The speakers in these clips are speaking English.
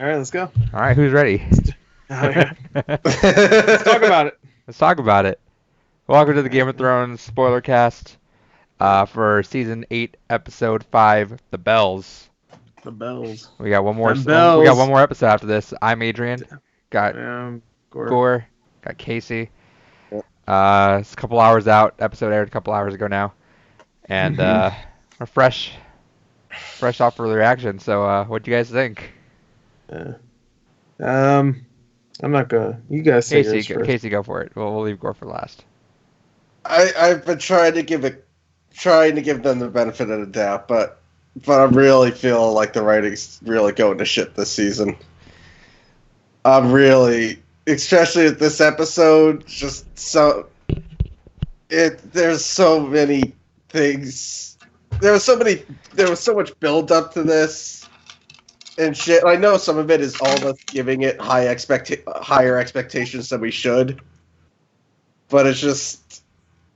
All right, let's go. All right, who's ready? Oh, yeah. Let's talk about it. Let's talk about it. Welcome to the Game of Thrones spoiler cast for season 8, episode 5, The Bells. The bells. We got one more. The We got bells. one more episode after this. I'm Adrian. Got Gore. Gore. Got Casey. Yep. It's a couple hours out. Episode aired a couple hours ago now, and we're fresh off of the reaction. So, what do you guys think? I'm not gonna. You guys say yours first. Casey, go for it. We'll leave Gore for last. I've been trying to give them the benefit of the doubt, but I really feel like the writing's really going to shit this season. I'm really, especially at this episode, there's so many things. There was so much build up to this and shit. I know some of it is all of us giving it higher expectations than we should, but it's just.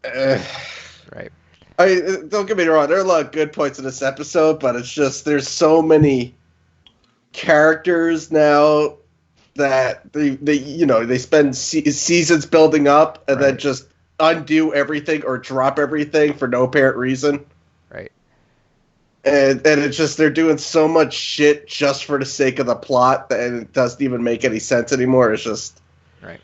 Right. Don't get me wrong. There are a lot of good points in this episode, but it's just there's so many characters now that they spend seasons building up and then just undo everything or drop everything for no apparent reason. Right. And it's just they're doing so much shit just for the sake of the plot that it doesn't even make any sense anymore. It's just right.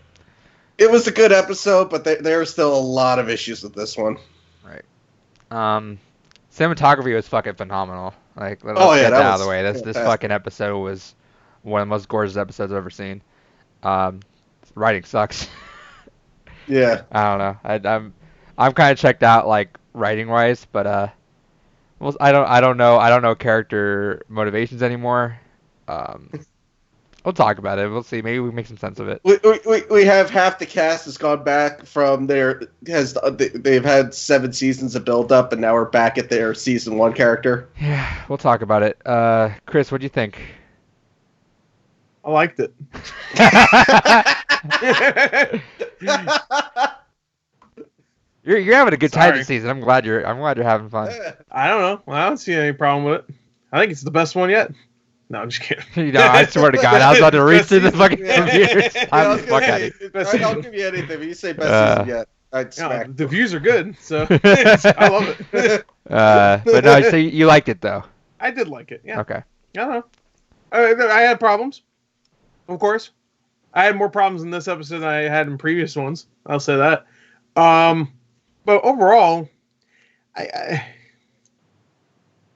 It was a good episode, but there are still a lot of issues with this one. Right. Cinematography was fucking phenomenal. Like, let's get that out of the way. This fucking episode was one of the most gorgeous episodes I've ever seen. Writing sucks. Yeah. I don't know. I'm kind of checked out, like, writing wise, but well, I don't know character motivations anymore. We'll talk about it. We'll see. Maybe we make some sense of it. We have half the cast has gone back from they've had 7 seasons of build up, and now we're back at their season 1 character. Yeah, we'll talk about it. Chris, what do you think? I liked it. You're having a good time this season. I'm glad you're having fun. I don't know. Well, I don't see any problem with it. I think it's the best one yet. No, I'm just kidding. No, I swear to God, I was about to read through the fucking computers. I'll give you anything, but you say best season yet. I'd smack. The views are good, so I love it. But no, so you liked it though. I did like it. Yeah. Okay. I don't know. I had problems, of course. I had more problems in this episode than I had in previous ones. I'll say that. But overall, I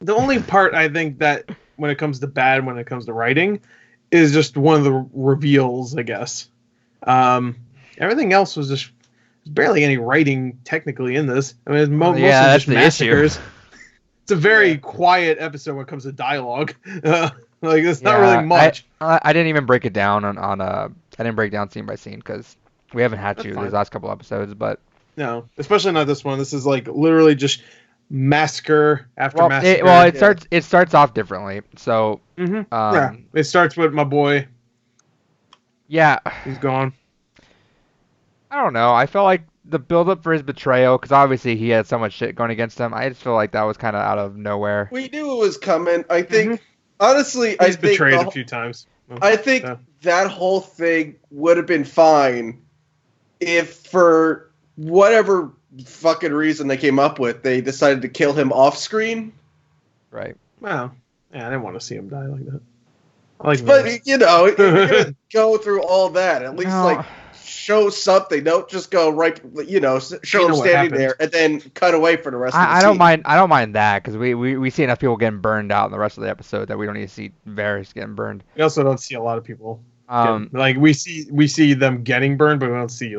the only part I think that when it comes to bad, when it comes to writing, is just one of the reveals, I guess. Everything else was just barely any writing technically in this. I mean, it's mostly just massacres. It's a very quiet episode when it comes to dialogue. Like, it's not really much. I didn't even break it down I didn't break down scene by scene because we haven't had to these last couple episodes, but no, especially not this one. This is like literally just massacre after massacre. It starts off differently. So it starts with my boy. Yeah, he's gone. I don't know. I felt like the build up for his betrayal, because obviously he had so much shit going against him. I just feel like that was kind of out of nowhere. We knew it was coming. I think honestly, he's betrayed a few times. I think that whole thing would have been fine if, for whatever fucking reason they came up with, they decided to kill him off screen. Right. Well, yeah, I didn't want to see him die like that. But you're gonna go through all that. At least show something. Don't just go right. Show him standing there and then cut away for the rest of the scene. I don't mind that because we see enough people getting burned out in the rest of the episode that we don't need to see Varys getting burned. We also don't see a lot of people. We see them getting burned, but we don't see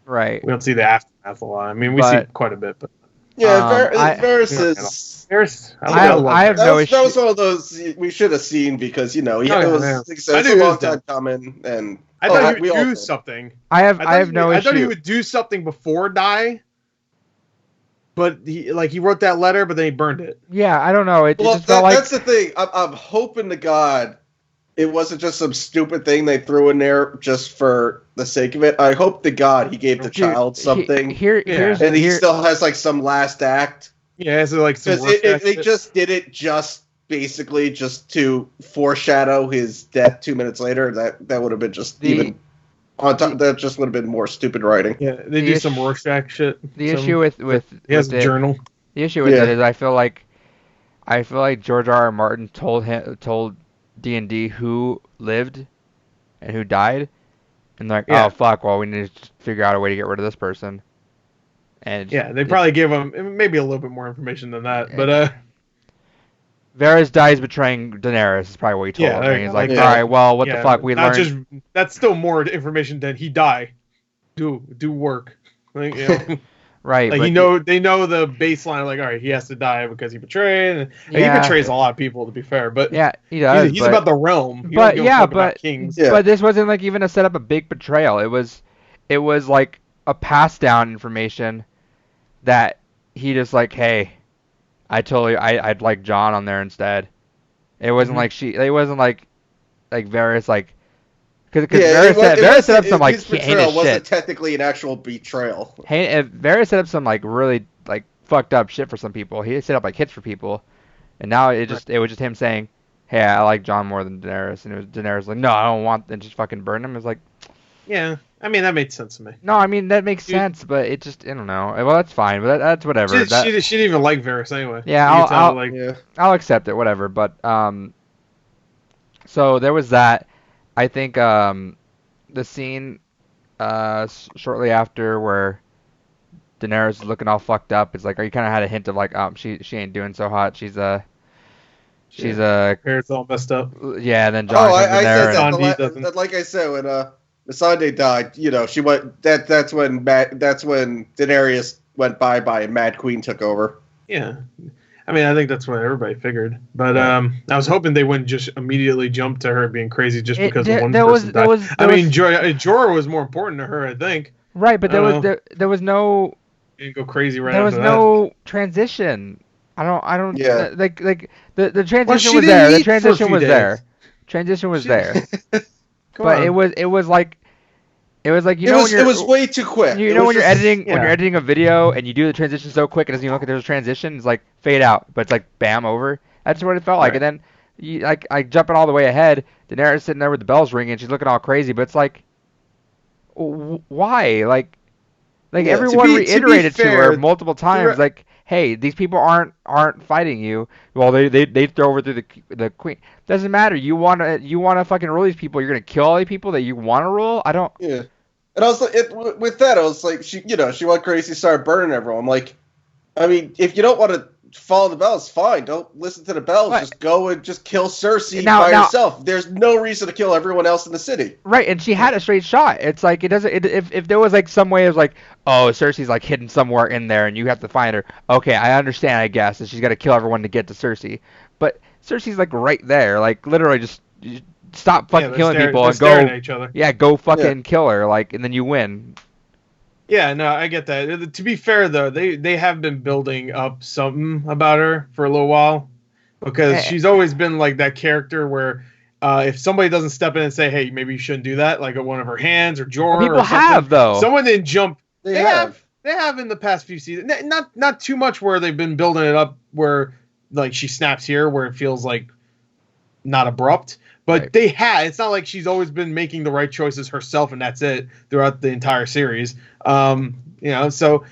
right. We don't see the aftermath a lot. I mean, we see quite a bit, but Varys is. I have no issue. That was one of those we should have seen because it was a long time coming, and I thought he would do something. I have no issue. I thought he would do something before die, but he wrote that letter, but then he burned it. Yeah, I don't know. It just felt like that's the thing. I'm hoping to God it wasn't just some stupid thing they threw in there just for the sake of it. I hope to God he gave the child something, and he still has some last act. Yeah, so some because they just did it just basically just to foreshadow his death 2 minutes later, that would have been just even on top. That just would have been more stupid writing. Yeah, they do some Rorschach shit. The issue with he has a journal. The issue with it is I feel like George R. R. Martin told D&D who lived and who died, and like, oh fuck, well we need to figure out a way to get rid of this person. And they probably gave him maybe a little bit more information than that, but Varys dies betraying Daenerys is probably what he told him. He's like, all right, well, what the fuck? We learned. That's still more information than he die. Do work. Like, right. Like they know the baseline. Like, all right, he has to die because he betrayed. And he betrays a lot of people, to be fair. But yeah, he does. He's about the realm. But kings. But this wasn't like even a set up a big betrayal. It was like a pass down information that he just like, hey, I'd like Jon on there instead. It wasn't like it wasn't like Varys like, because Varys set up some like his betrayal heinous wasn't shit. Technically an actual betrayal. Varys set up some like really like fucked up shit for some people. He set up like hits for people, and now it was just him saying, hey, I like Jon more than Daenerys, and it was Daenerys like, no, I don't want, and just fucking burn him. It's like, yeah. I mean, that made sense to me. No, I mean, that makes sense, but it just, I don't know. Well, that's fine, but that's whatever. She didn't even like Varys anyway. Yeah, I'll accept it, whatever. But, so there was that. I think, the scene, shortly after where Daenerys is looking all fucked up, it's like, you kind of had a hint of like, she ain't doing so hot. She's hair's all messed up. Yeah, and then Jon comes in there. Like I said, when, Missandei died, she went. That's when Daenerys went bye and Mad Queen took over. Yeah, I mean, I think that's what everybody figured. But I was hoping they wouldn't just immediately jump to her being crazy just because one person died. Jorah was more important to her, I think. Right, but there was no. Didn't go crazy right. There was no transition. I don't. Yeah. Like the transition was there. The transition was there. Transition was there. But it was like it was way too quick. When you're editing a video and you do the transition so quick it doesn't even look like there's a transition. It's like fade out, but it's like bam over. That's what it felt like. And then jumping all the way ahead, Daenerys sitting there with the bells ringing, and she's looking all crazy. But it's like, why? Like everyone reiterated to her multiple times, like, hey, these people aren't fighting you. Well, they throw over through the queen. Doesn't matter. You wanna fucking rule these people. You're gonna kill all the people that you want to rule. I don't. Yeah. And I was like, with that, I was like, she went crazy, started burning everyone. I'm like, I mean, if you don't want to follow the bells, fine. Don't listen to the bells. Right. Just go and just kill Cersei by yourself. There's no reason to kill everyone else in the city. Right, and she had a straight shot. It's like it doesn't. If there was like some way of like, oh, Cersei's like hidden somewhere in there, and you have to find her. Okay, I understand. I guess that she's got to kill everyone to get to Cersei, but Cersei's like right there, like literally just stop fucking killing people and go. At each other. Yeah, go fucking kill her, like, and then you win. Yeah, no, I get that. To be fair, though, they have been building up something about her for a little while, because she's always been like that character where if somebody doesn't step in and say, hey, maybe you shouldn't do that, like at one of her hands or Jorah. People have, though. Someone didn't jump. They have in the past few seasons. Not too much where they've been building it up where like she snaps here where it feels like not abrupt. But they had. It's not like she's always been making the right choices herself, and that's it throughout the entire series. So.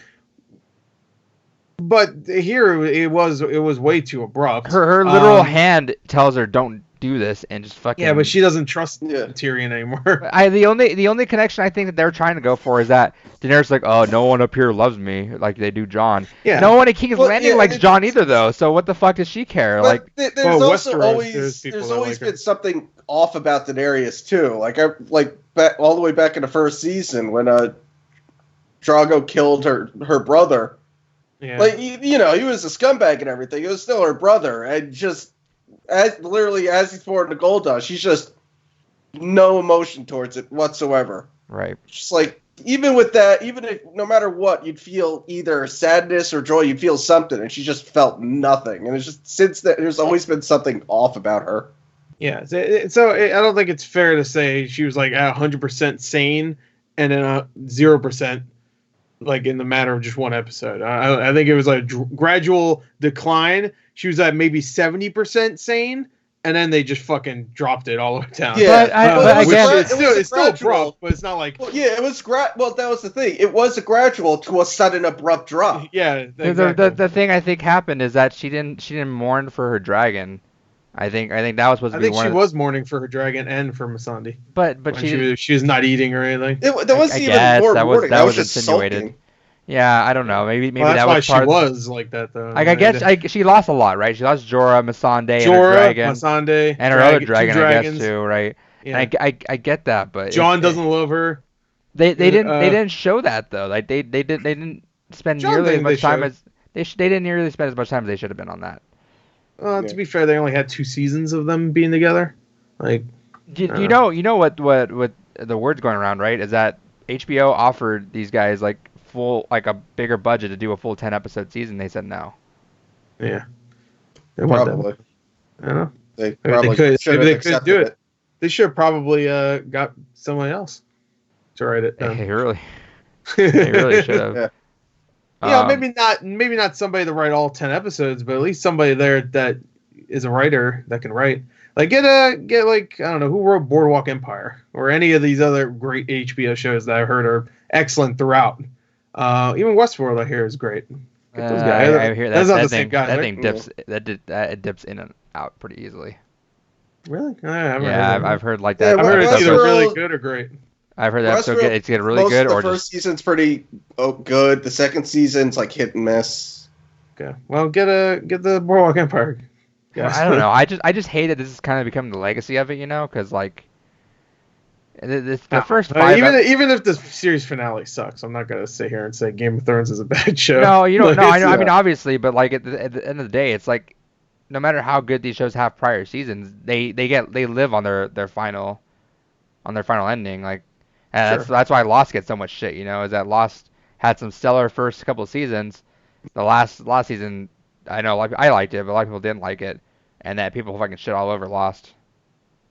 But here it was way too abrupt. Her literal hand tells her don't do this and just fucking. Yeah, but she doesn't trust Tyrion anymore. The only connection I think that they're trying to go for is that Daenerys like, oh, no one up here loves me like they do Jon. Yeah. No one at King's Landing likes Jon either though. So what the fuck does she care? Like, there's always been something off about Daenerys too. Back all the way back in the first season when Drogo killed her brother. Yeah. Like, he was a scumbag and everything. It was still her brother, and just as he's pouring the gold down, she's just no emotion towards it whatsoever. Right. Just like, even with that, even if no matter what, you'd feel either sadness or joy. You'd feel something, and she just felt nothing. And it's just since that, there's always been something off about her. Yeah. So I don't think it's fair to say she was like 100% sane and then 0% like in the matter of just one episode. I think it was a gradual decline. She was at maybe 70% sane, and then they just fucking dropped it all the way down. Yeah, but again, it's still abrupt, but it's not like. Well, yeah, it was well, that was the thing. It was a gradual to a sudden abrupt drop. Yeah, exactly. The thing I think happened is that she didn't mourn for her dragon. I think that was supposed to be one. I think she was mourning for her dragon and for Missandei. But she was not eating or anything. That wasn't even more mourning. That was just insinuated. Sulking. Yeah, I don't know. Maybe that's that why was part she was like that though. Like I guess she lost a lot, right? She lost Jorah, Missandei, and her dragon, Missandei, and her other dragon, I guess too, right? Yeah. And I get that, but Jon doesn't love her. They didn't show that though. Like they didn't spend nearly as much time as they didn't nearly spend as much time as they should have been on that. To be fair, they only had 2 seasons of them being together. Like, you know what the word's going around, right? Is that HBO offered these guys like a bigger budget to do a full 10 episode season. They said no. Yeah, probably. I don't know. They probably maybe they could do it. They should have probably got someone else to write it down. They really should have. Yeah. Maybe not somebody to write all 10 episodes, but at least somebody there that is a writer that can write. Like get like, I don't know, who wrote Boardwalk Empire or any of these other great HBO shows that I've heard are excellent throughout. Even Westworld I hear is great. Get those guys. I hear that's not the same guy. That right? thing it dips in and out pretty easily. Really? I've heard like that. I've heard it's either really good or great. I've heard that episode it's either really good or the first season's pretty good. The second season's like hit and miss. Okay. Well, get the Boardwalk Empire. Yeah. I don't know. I just hate that this is kind of becoming the legacy of it, because like the first 5 even if the series finale sucks, I'm not gonna sit here and say Game of Thrones is a bad show. No, you don't. No, I know. I mean, obviously, but like at the end of the day, it's like no matter how good these shows have prior seasons, they live on their final ending. Like, and that's why Lost gets so much shit. Is that Lost had some stellar first couple of seasons. The last season, I know I liked it, but a lot of people didn't like it, and that people fucking shit all over Lost.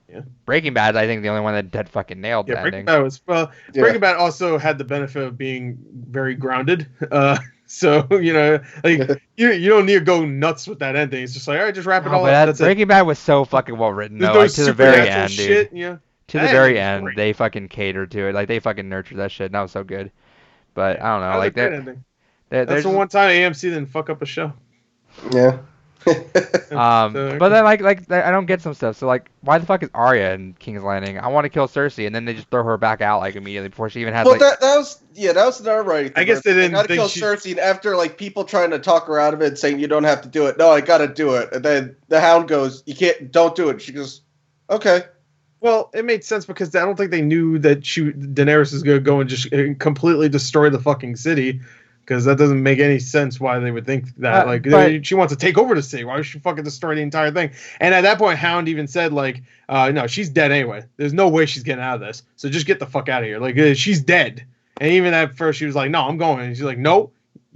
Yeah. Breaking Bad, I think the only one that fucking nailed the ending. Breaking Bad also had the benefit of being very grounded. So you don't need to go nuts with that ending. It's just like, all right, just wrap it all up. Breaking Bad was so fucking well written though. Like, to the very end, dude. To the very end, they fucking catered to it. Like they fucking nurtured that shit. And that was so good. But I don't know, like that. That's the one time AMC didn't fuck up a show. Yeah. But then like I don't get some stuff. So like, why the fuck is Arya in King's Landing? I want to kill Cersei, and then they just throw her back out like immediately before she even had. Well, that was another writing thing. I guess they didn't. I gotta kill Cersei, and after like people trying to talk her out of it, saying you don't have to do it. No, I gotta do it. And then the Hound goes, "You can't. Don't do it." She goes, "Okay." Well, it made sense because I don't think they knew that Daenerys is gonna go and just completely destroy the fucking city. Because that doesn't make any sense why they would think that. She wants to take over the city. Why would she fucking destroy the entire thing? And at that point, Hound even said, no, she's dead anyway. There's no way she's getting out of this. So just get the fuck out of here. Like, she's dead. And even at first, she was like, no, I'm going. And she's like, no,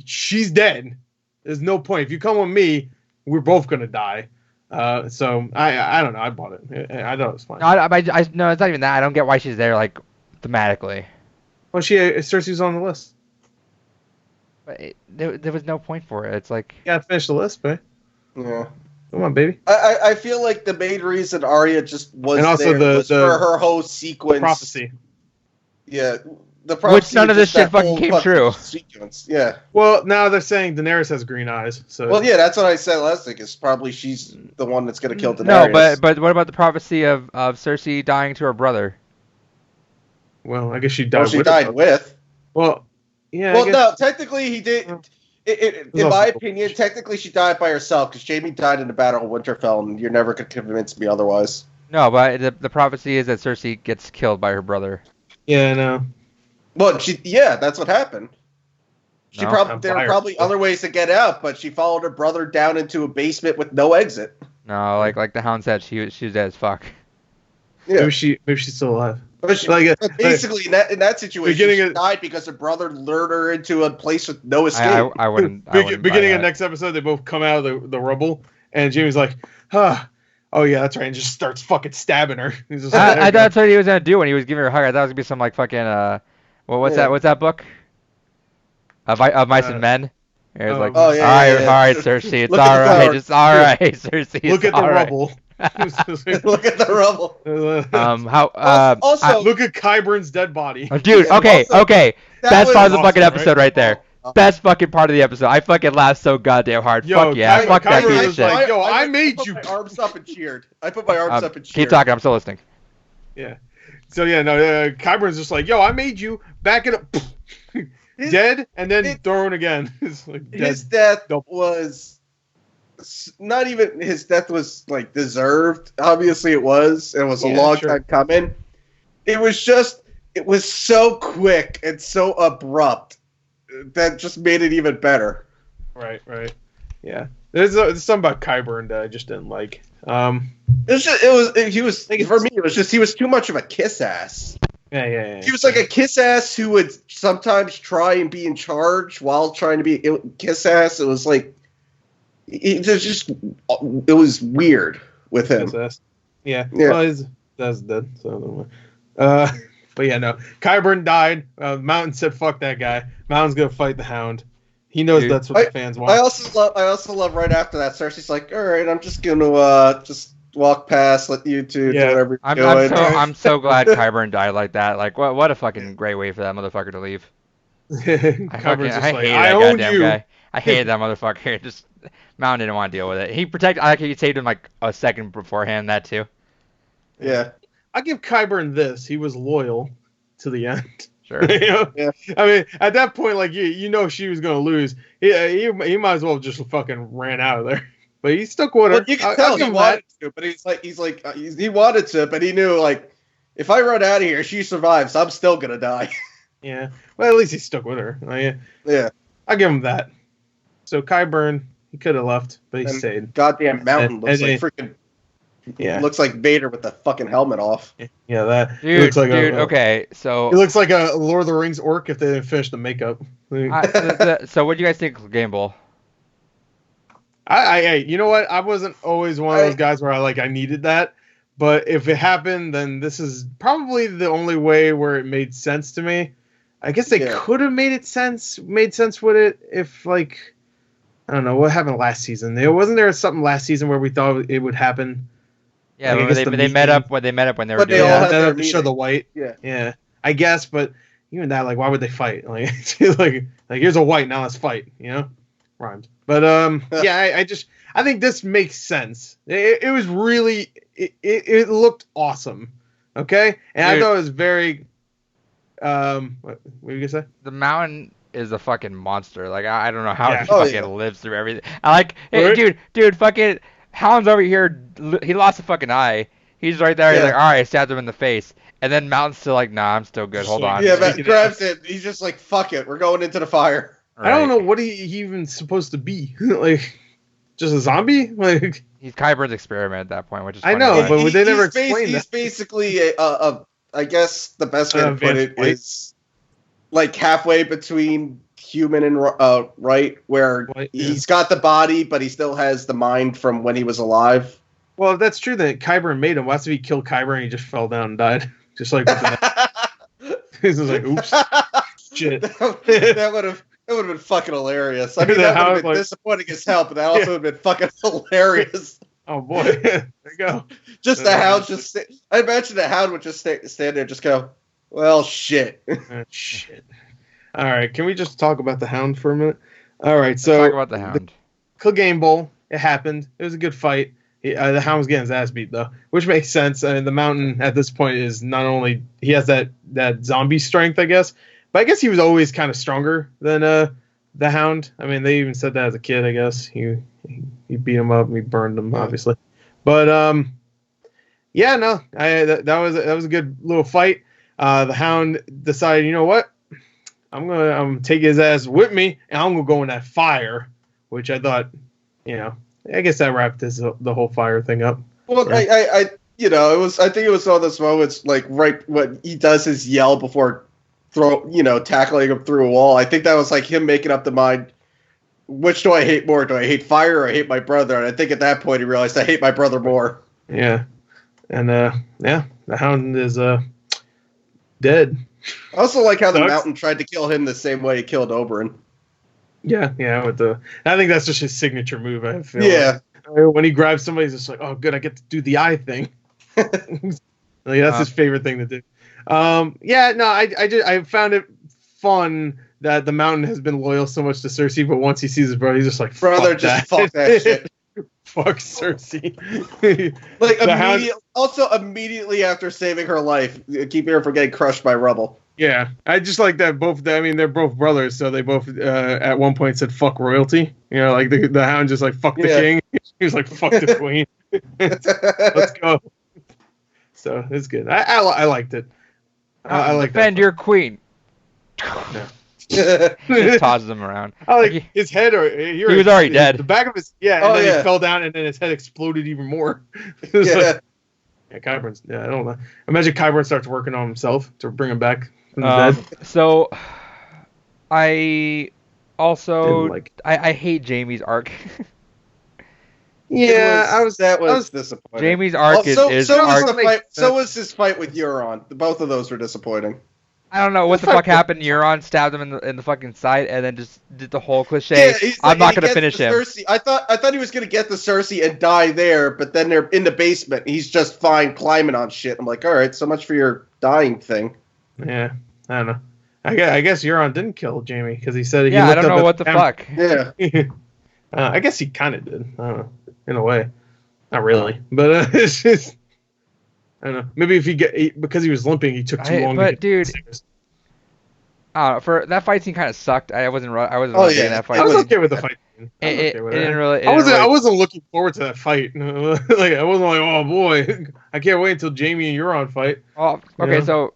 she's dead. There's no point. If you come with me, we're both going to die. So I don't know. I bought it. I thought it was fine. No, it's not even that. I don't get why she's there, like, thematically. Well, Cersei's on the list. There was no point for it. It's like you gotta finish the list, babe. Yeah, come on, baby. I feel like the main reason Arya just was and also there was for her whole sequence. Prophecy. Yeah, the prophecy. Which none of this shit fucking came true. Sequence. Yeah. Well, now they're saying Daenerys has green eyes. So. Well, yeah, that's what I said last week. Is probably she's the one that's gonna kill Daenerys. No, but what about the prophecy of Cersei dying to her brother? Well, I guess she died. She died with. Well. Yeah. Well, no, technically he did. In my opinion, technically she died by herself because Jaime died in the Battle of Winterfell, and you're never going to convince me otherwise. No, but the prophecy is that Cersei gets killed by her brother. Yeah, I know. Well, that's what happened. There were probably other ways to get out, but she followed her brother down into a basement with no exit. No, like the Hound said, she was dead as fuck. Yeah. Maybe she's still alive. But basically, in that situation, she died because her brother lured her into a place with no escape. I wouldn't. Beginning of next episode, they both come out of the rubble, and Jaime's like, oh yeah, that's right, and just starts fucking stabbing her. I thought that's what he was gonna do when he was giving her a hug. I thought it was gonna be some like fucking what's that book? Of Mice and Men. It was like, Oh, yeah, all right, Cersei, it's Look all at the right, tower. it's all right, Cersei. Look at the rubble. Look at the rubble. Look at Qyburn's dead body. Dude, Yeah, okay, also, okay. that Best was part of the awesome, fucking episode right there. Oh. Best fucking part of the episode. I fucking laughed so goddamn hard. Yo, Fuck yeah, fuck that Qyburn piece of was shit. like, yo, I made put you. my arms up and cheered. I put my arms up and cheered. Keep talking, I'm still listening. Yeah. So yeah, no, Qyburn's just like, yo, I made you. Back it up. Dead and then thrown again. It's like dead. His death was not even his death was like deserved. Obviously, it was. It was a long time coming. It was so quick and so abrupt that just made it even better. Right. Yeah. There's something about Qyburn that I just didn't like. For me, he was too much of a kiss ass. Yeah. He was like a kiss ass who would sometimes try and be in charge while trying to be kiss ass. It was like it was weird with him. Yeah. Well, that's dead. So, but yeah, no. Qyburn died. Mountain said, "Fuck that guy." Mountain's gonna fight the Hound. He knows that's what the fans want. I also love right after that. Cersei's like, "All right, I'm just gonna just walk past, let you two do whatever you're doing." I'm so glad Qyburn died like that. Like, what a fucking great way for that motherfucker to leave. I hated that goddamn guy. I hated that motherfucker. Just Mountain didn't want to deal with it. He saved him like a second beforehand. That too. Yeah. I give Qyburn this. He was loyal to the end. Sure. Yeah. I mean, at that point, like you know, she was gonna lose. He might as well just fucking ran out of there. But he stuck with her. Well, you can tell he wanted to, but he wanted to, but he knew like if I run out of here, she survives. I'm still gonna die. Yeah. Well, at least he stuck with her. Yeah. I'll give him that. So Qyburn, he could have left, but he stayed. Goddamn Mountain looks like freaking. Yeah. Looks like Vader with the fucking helmet off. Yeah, that. Dude, looks like okay, so. He looks like a Lord of the Rings orc if they didn't finish the makeup. So what do you guys think of Cleganebowl? You know what? I wasn't always one of those guys where I needed that. But if it happened, then this is probably the only way where it made sense to me. I guess they could have made sense with it if I don't know what happened last season. Wasn't there something last season where we thought it would happen? Yeah, they met up when they were doing that. To show the white. Yeah. I guess, but even that, why would they fight? Like here's a white, now let's fight. Rhymes. But I think this makes sense. It was really it looked awesome. Okay, and I thought it was very. What were you gonna say? The Mountain is a fucking monster. I don't know how he fucking lives through everything. Hey, dude, fucking Hound's over here. He lost a fucking eye. He's right there. He's like, all right, stabbed him in the face. And then Mountain's still like, nah, I'm still good. Hold on. Yeah, Matt grabs it. He's just like, fuck it. We're going into the fire. Right. I don't know what he even supposed to be. Just a zombie? He's Qyburn's experiment at that point, which is funny. I know, but they never explained that. He's basically I guess the best way to put it is halfway between human and right, where he's got the body, but he still has the mind from when he was alive. Well, if that's true, then Qyburn made him. What if he killed Qyburn and he just fell down and died? Just like he's like, oops, shit. That would have been fucking hilarious. I mean, that would have been disappointing as hell, but that also would have been fucking hilarious. Oh boy, there you go. Just the Hound I imagine the Hound would just stand there and just go, well, shit. Shit. All right, can we just talk about the Hound for a minute? All right, so talk about the Hound. Cleganebowl, it happened. It was a good fight. The Hound was getting his ass beat though, which makes sense. I mean, the Mountain at this point is not only he has that zombie strength, I guess, but I guess he was always kind of stronger than the Hound. I mean, they even said that as a kid. I guess he beat him up and he burned him, obviously. But yeah, no, that was a good little fight. The Hound decided, you know what, I'm gonna take his ass with me and I'm gonna go in that fire, which I thought, I guess that wrapped the whole fire thing up. Well, yeah. I think it was all those moments right when he does his yell before tackling him through a wall. I think that was him making up the mind. Which do I hate more? Do I hate fire or I hate my brother? And I think at that point he realized I hate my brother more. Yeah, and the Hound is dead. I also like how the Mountain tried to kill him the same way he killed Oberyn. Yeah. I think that's just his signature move. I feel. Yeah. When he grabs somebody, he's just like, oh, good, I get to do the eye thing. Like, that's his favorite thing to do. I found it fun that the Mountain has been loyal so much to Cersei, but once he sees his brother, he's just like, brother, fuck that shit. Fuck Cersei. Like immediately after saving her life, keeping her from getting crushed by rubble. Yeah, I just like that they're both brothers, so they both at one point said fuck royalty. You know, like the Hound just like fuck the king. He was like fuck the queen. Let's go. So it's good. I liked it. I like defend your queen. Yeah. Just tosses him around. I like his head. He was already dead. The back of his he fell down, and then his head exploded even more. Qyburn's. Yeah, I don't know. Imagine Qyburn starts working on himself to bring him back from the dead. So, I also I hate Jaime's arc. That was disappointing. Jaime's arc so was his fight with Euron. Both of those were disappointing. I don't know what the fuck happened. Euron stabbed him in the fucking side, and then just did the whole cliche. I'm not gonna finish him. Cersei. I thought he was gonna get the Cersei and die there, but then they're in the basement. He's just fine climbing on shit. I'm like, all right, so much for your dying thing. Yeah, I don't know. I guess Euron didn't kill Jaime because he said I don't know what the fuck. Yeah. I guess he kind of did. I don't know. In a way, not really, but it's just. I don't know. Maybe if because he was limping, he took too long. But dude, for that fight scene kind of sucked. I wasn't really getting that fight. I was okay with the fight scene. I wasn't looking forward to that fight. Like I wasn't like, oh boy, I can't wait until Jaime and Euron fight. Oh, okay. So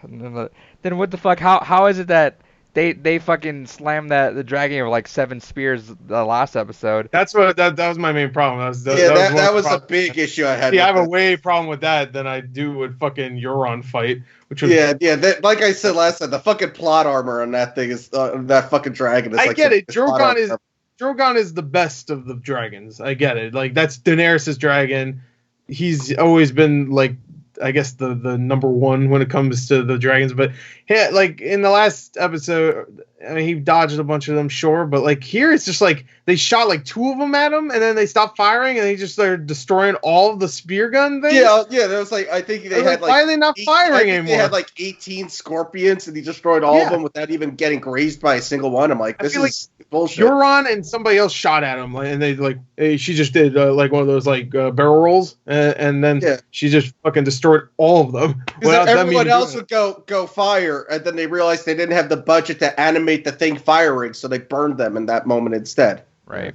then what the fuck? How is it that they fucking slammed the dragon with like 7 spears the last episode? That's what that was my main problem. That was a big issue I had. Yeah, I have a way problem with that than I do with fucking Euron fight. Which was, like I said last time, the fucking plot armor on that thing is that fucking dragon. Is I get it. Drogon is the best of the dragons. I get it. Like that's Daenerys' dragon. He's always been like, I guess the number one when it comes to the dragons, but yeah, like in the last episode, I mean, he dodged a bunch of them, sure, but like here it's just like they shot like 2 of them at him, and then they stopped firing, and they just started destroying all of the spear gun things. Yeah, that was like I think they had like why are they not firing anymore? They had like 18 scorpions, and he destroyed all of them without even getting grazed by a single one. I'm like, this is bullshit. Euron and somebody else shot at him, and they she just did like one of those like barrel rolls, and then she just fucking destroyed all of them. Everyone else would go fire, and then they realized they didn't have the budget to animate the thing firing, so they burned them in that moment instead. Right.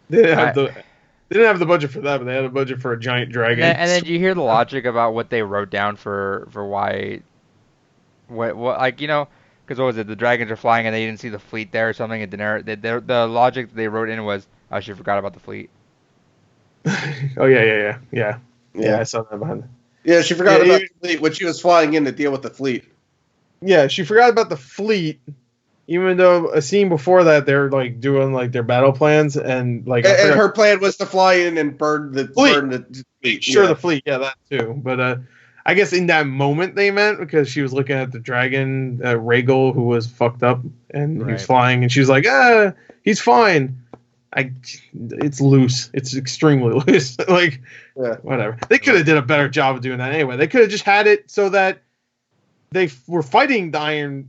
They didn't have the budget for that, but they had a budget for a giant dragon. And then you hear the logic about what they wrote down for why, what like because what was it? The dragons are flying and they didn't see the fleet there or something. And Daenerys, the logic that they wrote in was, oh, she forgot about the fleet. Oh yeah. I saw that behind. Yeah, she forgot about the fleet when she was flying in to deal with the fleet. Yeah, she forgot about the fleet, even though a scene before that they're like doing like their battle plans and like. And her plan was to fly in and burn the fleet. Sure, the fleet. Yeah, that too. But I guess in that moment they meant because she was looking at the dragon, Rhaegal, who was fucked up and he was flying, and she was like, he's fine. It's loose. It's extremely loose. Like, whatever. They could have did a better job of doing that anyway. They could have just had it so that they were fighting the Iron.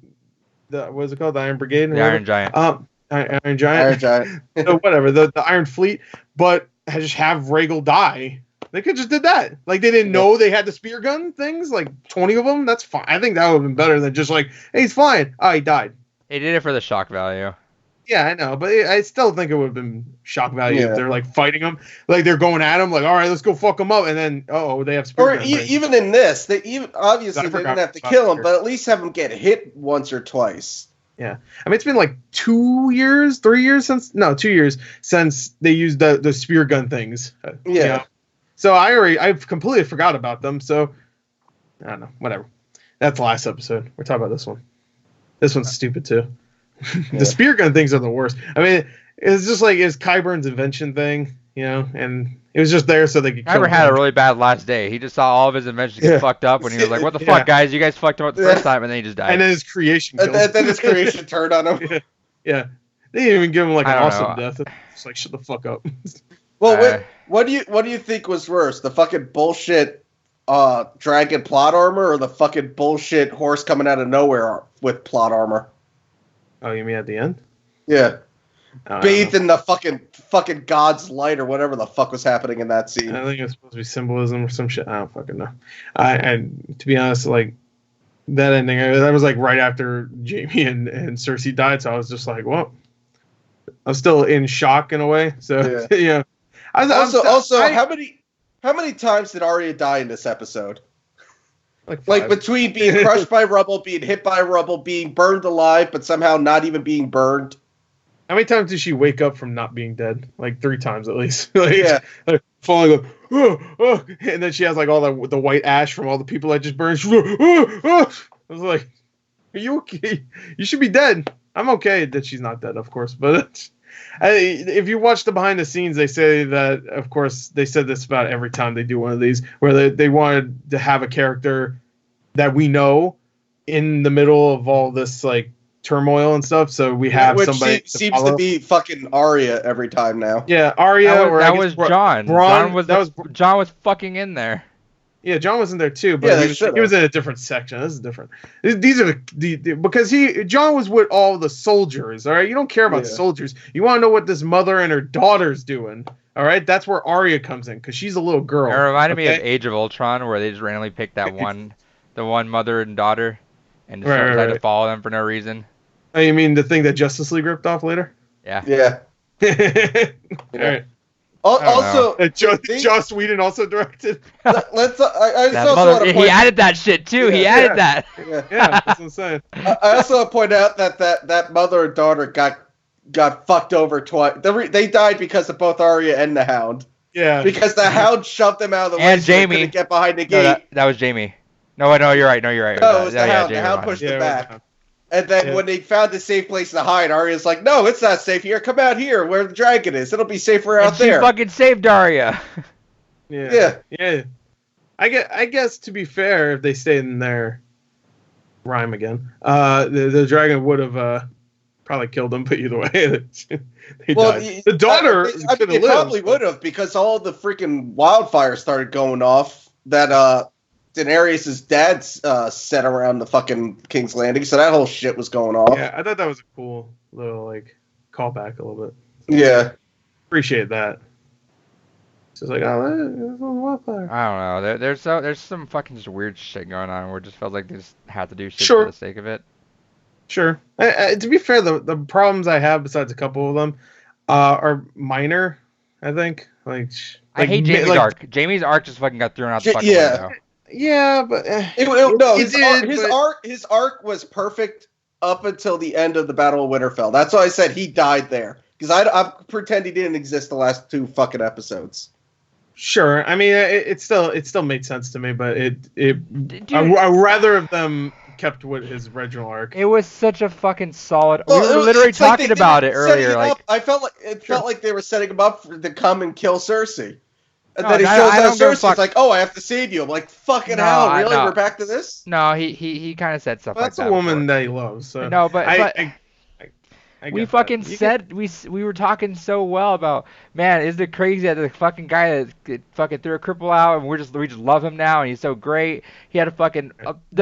What is it called? The Iron Brigade. The Iron Giant. Iron Giant. So whatever. The Iron Fleet, but just have Rhaegal die. They could just did that. Like they didn't know they had the spear gun things, like 20 of them. That's fine. I think that would have been better than just like, hey, he's fine. Oh, he died. They did it for the shock value. Yeah, I know, but I still think it would have been shock value if they're like fighting him, like they're going at him, like all right, let's go fuck him up, and then they have spear guns. Even in this, they obviously they didn't have to kill him, but at least have him get hit once or twice. Yeah, I mean it's been like 2 years, 3 years 2 years since they used the spear gun things. So I completely forgot about them. So I don't know, whatever. That's the last episode. We're talking about this one. This one's stupid too. The spear gun things are the worst. I mean, it's just like it's Qyburn's invention thing, and it was just there so they could. Qyburn had a really bad last day. He just saw all of his inventions get fucked up when he was like, "What the fuck, guys? You guys fucked him up the first time," and then he just died. And then his creation. Then his creation turned on him. Yeah. They didn't even give him like an I don't awesome know. death. It's like shut the fuck up. Well, what do you think was worse, the fucking bullshit dragon plot armor, or the fucking bullshit horse coming out of nowhere with plot armor? Oh, you mean at the end? Yeah, Oh, bathed in the fucking god's light or whatever the fuck was happening in that scene. I think it's supposed to be symbolism or some shit. I don't fucking know. And to be honest, like that ending, that was like right after Jaime and Cersei died, so I was just like, well, I'm still in shock in a way. So yeah. How many times did Arya die in this episode? Like between being crushed by rubble, being hit by rubble, being burned alive, but somehow not even being burned. How many times did she wake up from not being dead? Like 3 times at least. Like falling, and then she has like all the white ash from all the people that just burned. I was like, "Are you okay? You should be dead." I'm okay that she's not dead, of course, but if you watch the behind the scenes, they say that, of course, they said this about every time they do one of these, where they wanted to have a character that we know in the middle of all this like turmoil and stuff. So we have somebody seems to be fucking Arya every time now. Yeah, Arya. That was Jon. Jon was fucking in there. Yeah, Jon was in there too, but he was in a different section. This is different. These are because Jon was with all the soldiers. All right, you don't care about the soldiers. You want to know what this mother and her daughter's doing. All right, that's where Arya comes in because she's a little girl. It reminded me of Age of Ultron, where they just randomly picked that the one mother and daughter, and just tried to follow them for no reason. Oh, you mean the thing that Justice League ripped off later? Yeah. Yeah. All right. Also, Joss Whedon also directed. He added that shit too. He added that. Yeah, that's what I'm saying. I also want to point out that mother and daughter got fucked over twice. They died because of both Arya and the Hound. Yeah. Because the Hound shoved them out of the way, and so they couldn't get behind the gate. That was Jaime. No, you're right. No, you're right. No, it was the Hound. The Hound pushed them back. And then when they found a safe place to hide, Arya's like, "No, it's not safe here. Come out here where the dragon is. It'll be safer out there." She fucking saved Arya. Yeah. I guess to be fair, if they stayed in their rhyme again, the dragon would have probably killed them. But either way, they died. The daughter it probably would have, because all the freaking wildfires started going off that Daenerys' dad set around the fucking King's Landing, so that whole shit was going off. Yeah, I thought that was a cool little like callback a little bit. Yeah, appreciate that. It's just like, oh, wildfire. I don't know. There's some fucking just weird shit going on where it just felt like they just had to do shit for the sake of it. Sure. To be fair, the problems I have, besides a couple of them, are minor. I think. I hate Jaime's arc. Jaime's arc just fucking got thrown out the fucking window. Yeah, but his arc was perfect up until the end of the Battle of Winterfell. That's why I said he died there, because I pretend he didn't exist the last 2 fucking episodes. Sure, I mean it still made sense to me, but I rather of them kept with his original arc. It was such a fucking solid. We were literally talking about it earlier. I felt like they were setting him up to come and kill Cersei. And then he shows out Cersei. It's like, "Oh, I have to save you." I'm like, "Fucking hell, really? We're back to this?" No, he kind of said stuff like that. That's a woman that he loves. So. No, but we fucking said we were talking so well about, man, isn't it crazy that the fucking guy that fucking threw a cripple out, and we just love him now, and he's so great. He had a fucking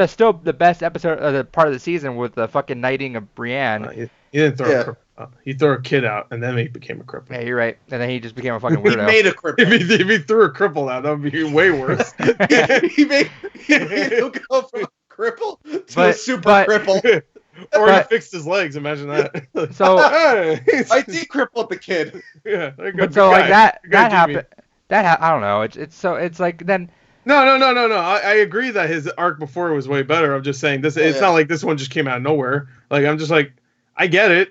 still the best episode of the part of the season with the fucking knighting of Brienne. He didn't throw a cripple. He threw a kid out, and then he became a cripple. Yeah, you're right. And then he just became a fucking weirdo. He made a cripple. If he threw a cripple out, that would be way worse. he made him go from a cripple to a super cripple. Or he fixed his legs. Imagine that. So I de-crippled the kid. Yeah. But so like that happened. I don't know. It's like then. No. I agree that his arc before was way better. I'm just saying this. It's not like this one just came out of nowhere. Like I'm just like, I get it.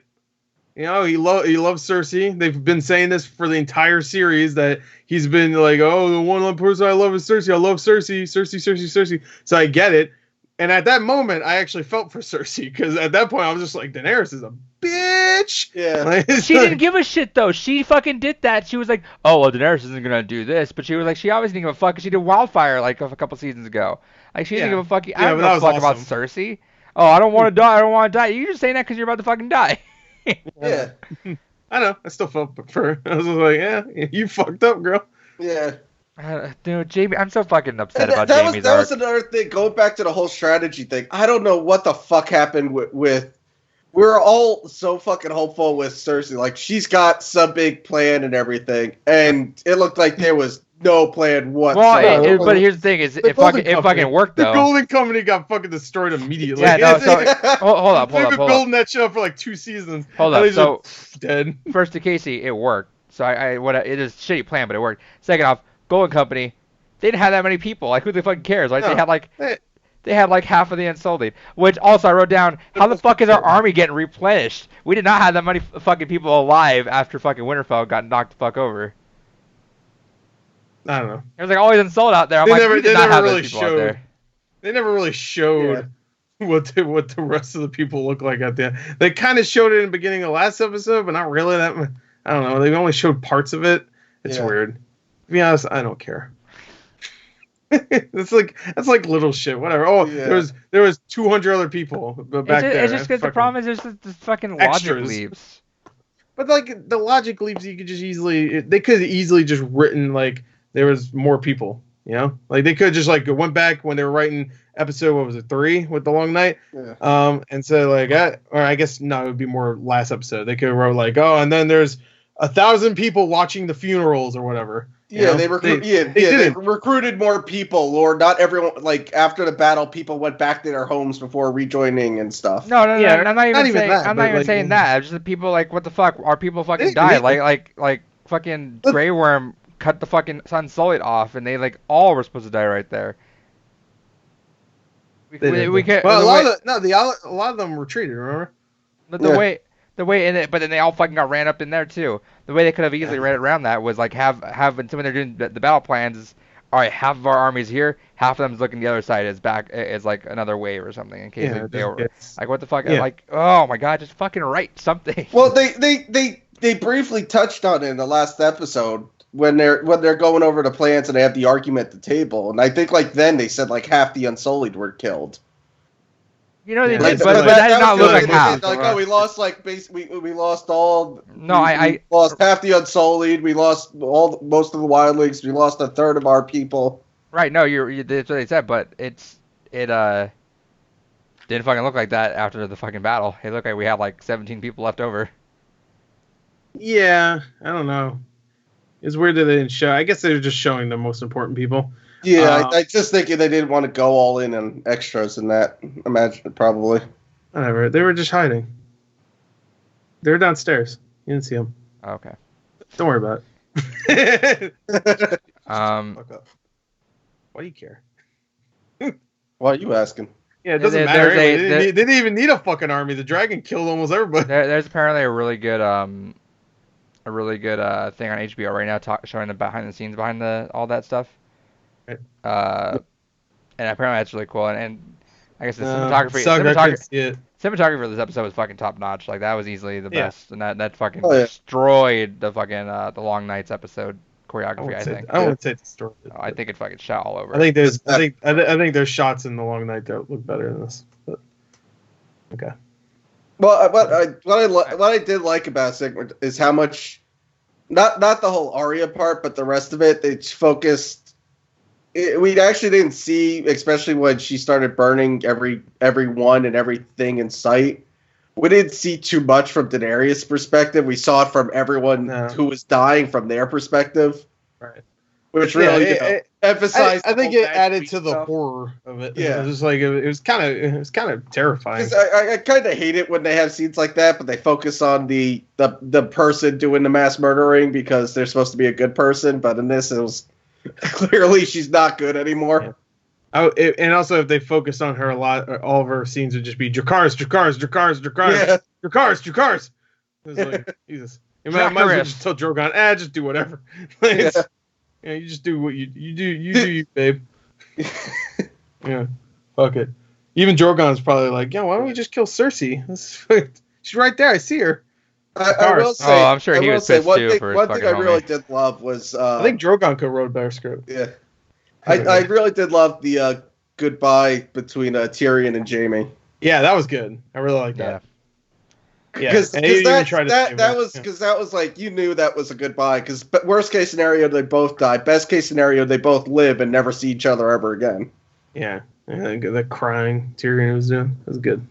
You know, he loves Cersei. They've been saying this for the entire series, that he's been like, oh, the one person I love is Cersei. I love Cersei. So I get it. And at that moment, I actually felt for Cersei, because at that point, I was just like, Daenerys is a bitch. Yeah. Like, she didn't give a shit, though. She fucking did that. She was like, oh, well, Daenerys isn't going to do this. But she was like, she obviously didn't give a fuck, because she did Wildfire like a couple seasons ago. Like, she didn't give a fuck. I don't give a fuck about Cersei. Oh, I don't want to die. You're just saying that because you're about to fucking die. Yeah. I know. I still felt for her. I was just like, yeah, you fucked up, girl. Yeah. Dude, Jamie, I'm so fucking upset And about that Jamie's was arc. another thing. Going back to the whole strategy thing, I don't know what the fuck happened with. We were all so fucking hopeful with Cersei. Like, she's got some big plan and everything, and it looked like there was no plan whatsoever. Well, but here's the thing: is The it fucking worked though. The Golden Company got fucking destroyed immediately. Yeah, no. So hold up. They've been building that show for like 2 seasons. Hold up. So dead. First to Casey, it worked. So it is a shitty plan, but it worked. Second off, Golden Company, they didn't have that many people. Like, who the fucking cares? Like, they had like half of the Unsullied. Which also I wrote down, how the fuck is our army getting replenished? We did not have that many fucking people alive after fucking Winterfell got knocked the fuck over. I don't know. There's like always Unsullied out there. I'm we did not have those people out there. They never really showed what the rest of the people look like out there. They kind of showed it in the beginning of last episode, but not really that much. I don't know. They only showed parts of it. It's weird. To be honest, I don't care. That's like little shit. Whatever. Oh, there was 200 other people back there. It's just because the problem is there's this fucking logic leaps. But like the logic leaps, you could just they could have easily just written like there was more people. You know, like they could just like went back when they were writing episode, what was it, 3 with the long night, and so like, or I guess no, it would be more last episode. They could have wrote like, oh, and then there's 1,000 people watching the funerals or whatever. Yeah, they recruited more people, or not everyone. Like after the battle, people went back to their homes before rejoining and stuff. No, I'm not even saying that. I'm not even saying that. It's just people like, what the fuck? Our people fucking died. Like fucking Grey Worm cut the fucking Unsullied off, and they like all were supposed to die right there. We can't. Well, a lot of them retreated. Remember? But the way in it, but then they all fucking got ran up in there too. The way they could have easily ran around that was like have when they're doing the battle plans is, all right, half of our army's here, half of them's looking the other side is back is like another wave or something in case they were like, what the fuck? Yeah. Like, oh my god, just fucking write something. Well, they briefly touched on it in the last episode when they're going over the plans and they have the argument at the table, and I think like then they said like half the Unsullied were killed. You know, they did, but that did not look like half. Like, oh, we lost like we lost all. No, we lost half the Unsullied. We lost most of the wildlings. We lost a third of our people. Right. No, that's what they said, but it didn't fucking look like that after the fucking battle. It looked like we had like 17 people left over. Yeah, I don't know. It's weird that they didn't show. I guess they were just showing the most important people. Yeah, I just think they didn't want to go all in on extras in that. Imagine probably. Whatever. They were just hiding. They were downstairs. You didn't see them. Okay. Don't worry about it. Why do you care? Why are you asking? Yeah, it doesn't matter. They didn't even need a fucking army. The dragon killed almost everybody. There's apparently a really good thing on HBO right now showing the behind the scenes behind all that stuff. Right. And apparently that's really cool. And I guess the cinematography for this episode was fucking top notch. Like that was easily the best, and that fucking destroyed the fucking the Long Nights episode choreography. I think. I wouldn't say destroyed. No, I think it fucking shot all over. I think there's shots in the Long Night that look better than this. But, okay. Well, what I did like about Sigmund is how much, not the whole Arya part, but the rest of it, they focused. We actually didn't see, especially when she started burning everyone and everything in sight. We didn't see too much from Daenerys' perspective. We saw it from everyone who was dying from their perspective, right? Which really emphasized. I think it added to the horror of it. Yeah, it was like it was kind of terrifying. I kind of hate it when they have scenes like that, but they focus on the person doing the mass murdering because they're supposed to be a good person. But in this, it was clearly she's not good anymore. Yeah. And also, if they focus on her a lot, all of her scenes would just be Drakars. It's like, Jesus. You might as well just tell Drogon, just do whatever. You just do what you do. You do you, babe. Yeah, fuck it. Even Drogon's probably like, why don't we just kill Cersei? She's right there. I see her. I will say. I'm sure he was pissed too. One thing I really did love was. I think Drogon could wrote a better script. Yeah, I really did love the goodbye between Tyrion and Jaime. Yeah, that was good. I really like that. Because and he even tried to save that her. was because that was like you knew that was a goodbye. Because worst case scenario they both die. Best case scenario they both live and never see each other ever again. Yeah, that crying Tyrion was doing was good.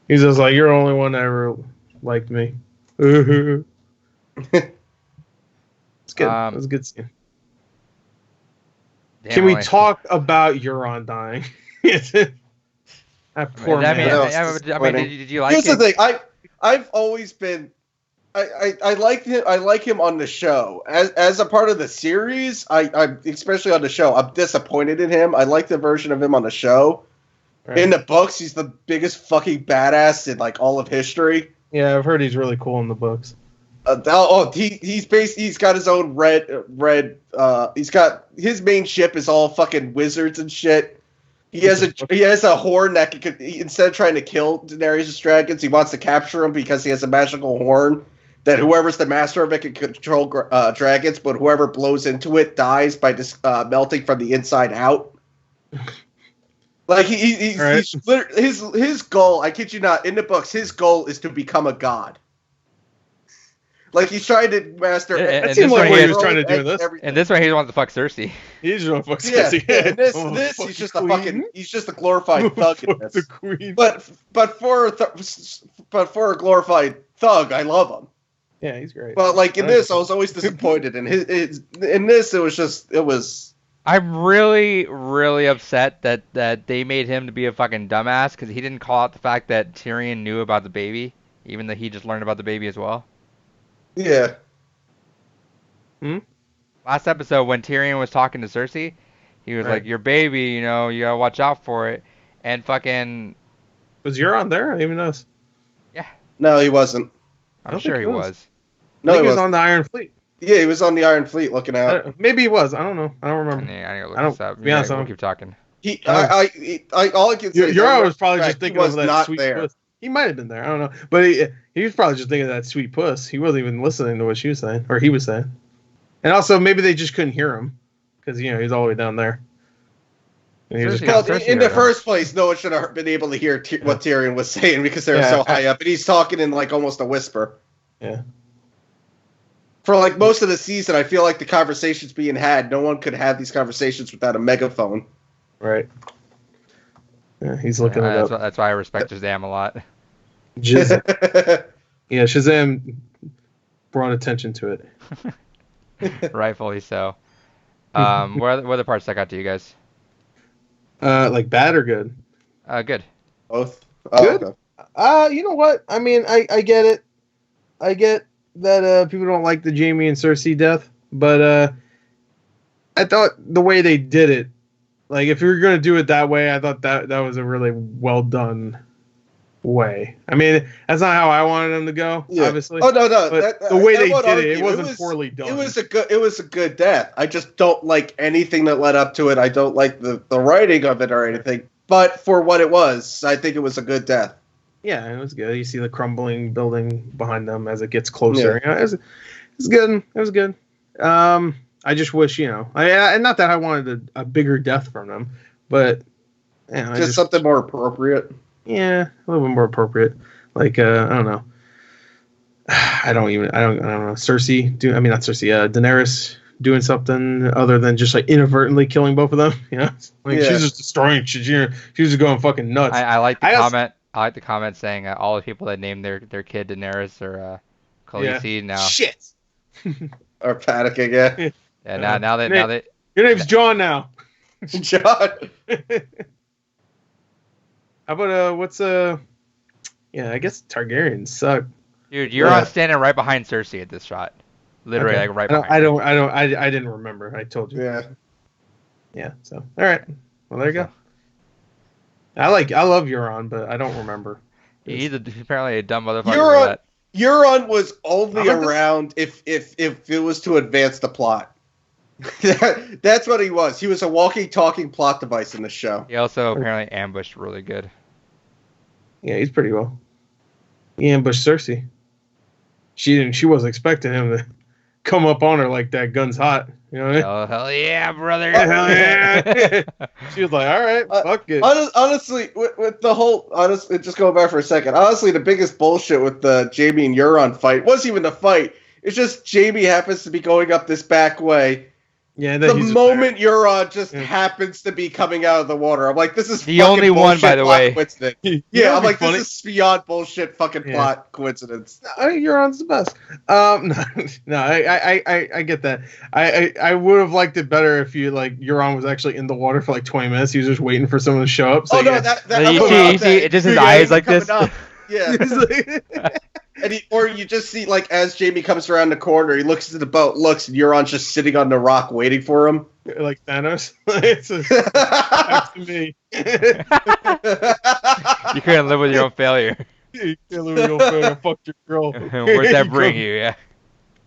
He's just like, you're the only one that ever liked me. It's good. It was a good scene. Can we talk about Euron dying? That poor man. Did you like Here's it? the thing. I've always been. I like him. I like him on the show as a part of the series. I especially on the show. I'm disappointed in him. I like the version of him on the show. Right. In the books, he's the biggest fucking badass in like all of history. Yeah, I've heard he's really cool in the books. He's got his own red. He's got his main ship is all fucking wizards and shit. He has a horn that could, instead of trying to kill Daenerys' dragons, he wants to capture them because he has a magical horn that whoever's the master of it can control dragons, but whoever blows into it dies by just melting from the inside out. Like he's his goal, I kid you not, in the books, his goal is to become a god. Like he's trying to master. That seems like what he was trying to do this. And this way, he wants to fuck Cersei. He's gonna fuck Cersei. Yeah. And this he's just he's just a glorified thug. In this. The queen. But for a glorified thug, I love him. Yeah, he's great. But like in this, I was always disappointed. And in this, it was. I'm really, really upset that they made him to be a fucking dumbass because he didn't call out the fact that Tyrion knew about the baby, even though he just learned about the baby as well. Yeah. Last episode, when Tyrion was talking to Cersei, he was like, your baby, you gotta watch out for it. And fucking... Was Euron there? I didn't even notice. Yeah. No, he wasn't. I'm sure he was. No, he was on the Iron Fleet. Yeah, he was on the Iron Fleet looking out. Maybe he was. I don't know. I don't remember. I gotta look this up. Yeah, we'll keep talking. All I can say Euron was probably just thinking of that sweet there. puss. He might have been there. I don't know. But he was probably just thinking of that sweet puss. He wasn't even listening to what she was saying, or he was saying. And also, maybe they just couldn't hear him because he's all the way down there. And he was in the first place, no one should have been able to hear what Tyrion was saying because they were so high up, and he's talking in like almost a whisper. Yeah. For like most of the season, I feel like the conversations being had, no one could have these conversations without a megaphone. Right. Yeah, he's looking it up. That's why I respect Shazam a lot. Yeah, Shazam brought attention to it. Rightfully so. What other parts stuck out to you guys? Like bad or good? Good. Both. Good. Okay. You know what? I mean, I get it. I get that people don't like the Jaime and Cersei death, but I thought the way they did it, like if you were gonna do it that way, I thought that was a really well done way. I mean, that's not how I wanted them to go, obviously. Oh no, but the way they did it wasn't poorly done. It was a good death. I just don't like anything that led up to it. I don't like the writing of it or anything. But for what it was, I think it was a good death. Yeah, it was good. You see the crumbling building behind them as it gets closer. Yeah. It was good. It was good. I just wish, and not that I wanted a bigger death from them, but just something more appropriate. Yeah, a little bit more appropriate. Like I don't know. I don't know. Daenerys doing something other than just like inadvertently killing both of them. She's just destroying. She was just going fucking nuts. I like the comment. I like the comment saying all the people that named their kid Daenerys or Khaleesi now. Shit. Are panicking, yeah. Yeah, now they. Your name's Jon now. Jon. How about Yeah, I guess Targaryens suck. Dude, you're standing right behind Cersei at this shot. Literally, like right behind. I didn't remember. I told you. Yeah. Yeah. So all right. Well, there you go. I love Euron, but I don't remember. He's apparently a dumb motherfucker. Euron was only around if it was to advance the plot. That's what he was. He was a walking, talking plot device in the show. He also apparently ambushed really good. Yeah, he's pretty well. He ambushed Cersei. She wasn't expecting him to come up on her like that. Gun's hot. You know what I mean? Oh, hell yeah, brother. Hell yeah. She was like, all right, fuck it. Honestly, with the whole, just going back for a second, honestly, the biggest bullshit with the Jaime and Euron fight wasn't even the fight. It's just Jaime happens to be going up this back way. Yeah, the moment Euron just happens to be coming out of the water, I'm like, this is the only one, by the way. Coincidence. Yeah, I'm like, this is beyond bullshit fucking plot coincidence. Euron's the best. No, I get that. I would have liked it better if Euron was actually in the water for like 20 minutes. He was just waiting for someone to show up. So you see, just his eyes like this. Yeah. Or you just see, like, as Jaime comes around the corner, he looks at the boat, and Euron's just sitting on the rock waiting for him. Like Thanos. It's back to me. You couldn't live with your own failure. You can't live with your own failure. Fuck your girl. Where'd that bring you, yeah?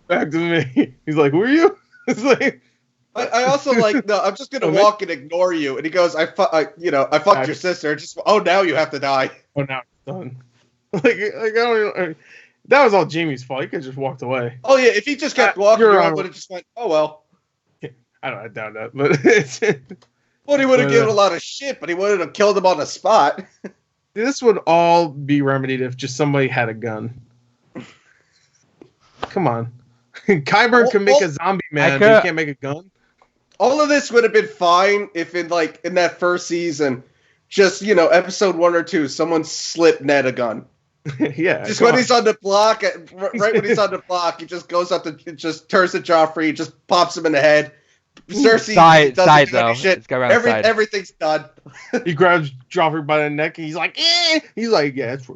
Back to me. He's like, who are you? It's like... I also like, no, I'm just going to walk and ignore you. And he goes, I fucked your sister. Now you have to die. Oh, now it's done. I don't even... That was all Jaime's fault. He could have just walked away. Oh, yeah. If he just kept walking, Euron would have just went, oh, well. I doubt that. But it's... Well, he would have given a lot of shit, but he wouldn't have killed him on the spot. This would all be remedied if just somebody had a gun. Come on. Qyburn can make a zombie man, but he can't make a gun. All of this would have been fine if in that first season, just, episode 1 or 2, someone slipped Ned a gun. Yeah. Just when he's on the block, right when he's on the block, he just goes up just turns to Joffrey, just pops him in the head. Cersei doesn't do any shit. Everything's done. He grabs Joffrey by the neck and he's like, eh! He's like, yeah, it's